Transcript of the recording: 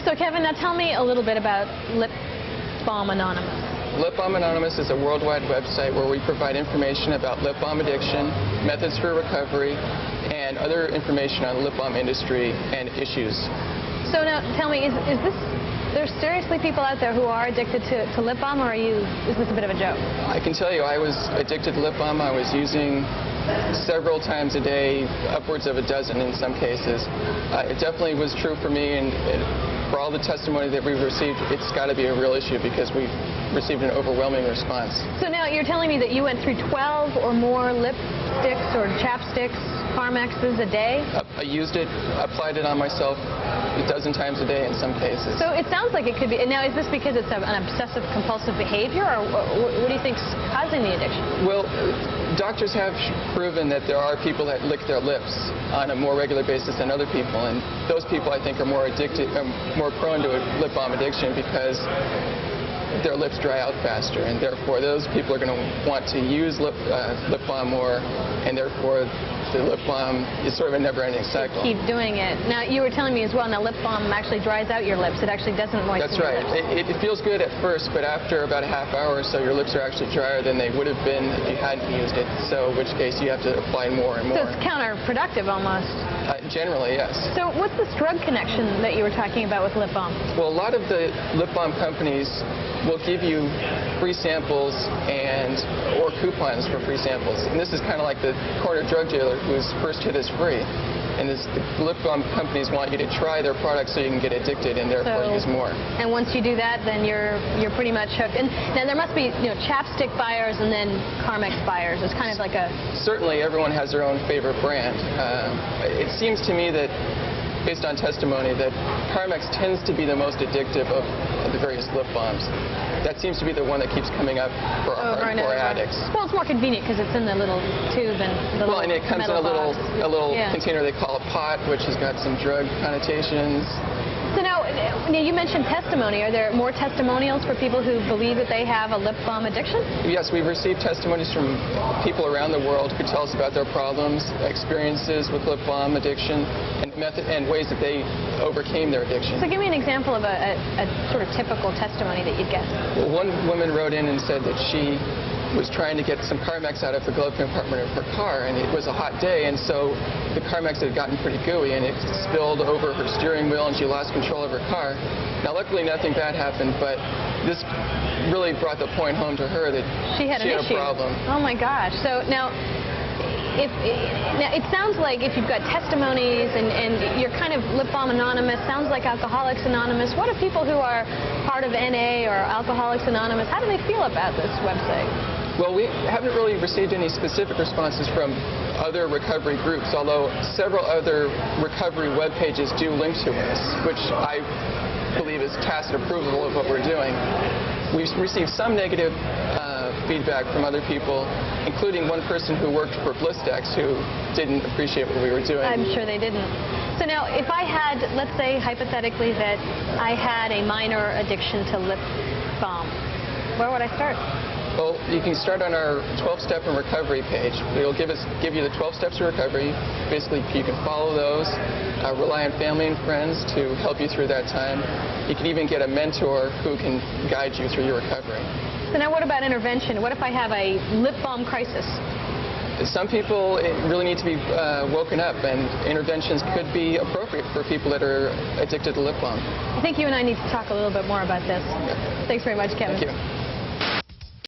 So Kevin, now tell me a little bit about Lip Balm Anonymous. Lip Balm Anonymous is a worldwide website where we provide information about lip balm addiction, methods for recovery, and other information on the lip balm industry and issues. So now tell me, is there's seriously people out there who are addicted to lip balm, or is this a bit of a joke? I can tell you I was addicted to lip balm. I was using several times a day, upwards of a dozen in some cases. It definitely was true for me, and for all the testimony that we've received, it's got to be a real issue because we've received an overwhelming response. So now you're telling me that you went through 12 or more lipsticks or chapsticks, Carmexes a day? I used it, applied it on myself a dozen times a day in some cases. So it sounds like it could be. Now, is this because it's an obsessive compulsive behavior, or what do you think's causing the addiction? Well, doctors have proven that there are people that lick their lips on a more regular basis than other people, and those people I think are more addicted, more prone to a lip balm addiction because their lips dry out faster, and therefore those people are going to want to use lip balm more, and therefore the lip balm is sort of a never-ending cycle. Keep doing it. Now, you were telling me as well, now lip balm actually dries out your lips. It actually doesn't moisten That's right. your lips. It feels good at first, but after about a half hour or so, your lips are actually drier than they would have been if you hadn't used it, so in which case you have to apply more and more. So it's counterproductive almost. Generally, yes. So what's this drug connection that you were talking about with lip balm? Well, a lot of the lip balm companies will give you free samples or coupons for free samples. And this is kind of like the corner drug dealer whose first hit is free. And the lip balm companies want you to try their products so you can get addicted and therefore use more. And once you do that, then you're pretty much hooked. And now there must be chapstick buyers and then Carmex buyers. It's kind of like a... Certainly everyone has their own favorite brand. It seems to me that, based on testimony, that Carmex tends to be the most addictive of the various lip balms. That seems to be the one that keeps coming up for our hardcore addicts. Well, it's more convenient because it's in the little tube and the well, and it comes in a little container they call a pot, which has got some drug connotations. So now you mentioned testimony. Are there more testimonials for people who believe that they have a lip balm addiction? Yes, we've received testimonies from people around the world who tell us about their problems, experiences with lip balm addiction, and ways that they overcame their addiction. So give me an example of a sort of typical testimony that you'd get. Well, one woman wrote in and said that she was trying to get some Carmex out of the glove compartment of her car, and it was a hot day, and so the Carmex had gotten pretty gooey, and it spilled over her steering wheel, and she lost control of her car. Now, luckily, nothing bad happened, but this really brought the point home to her that she had a problem. Oh, my gosh. So now, now, it sounds like if you've got testimonies and you're kind of Lip Balm Anonymous, sounds like Alcoholics Anonymous. What do people who are part of NA or Alcoholics Anonymous, how do they feel about this website? Well, we haven't really received any specific responses from other recovery groups, although several other recovery web pages do link to us, which I believe is tacit approval of what we're doing. We've received some negative feedback from other people, including one person who worked for Blistex who didn't appreciate what we were doing. I'm sure they didn't. So now, if I had, let's say hypothetically that I had a minor addiction to lip balm, where would I start? Well, you can start on our 12-step and recovery page. It'll give you the 12 steps to recovery. Basically, you can follow those, rely on family and friends to help you through that time. You can even get a mentor who can guide you through your recovery. So now what about intervention? What if I have a lip balm crisis? Some people really need to be woken up, and interventions could be appropriate for people that are addicted to lip balm. I think you and I need to talk a little bit more about this. Thanks very much, Kevin. Thank you.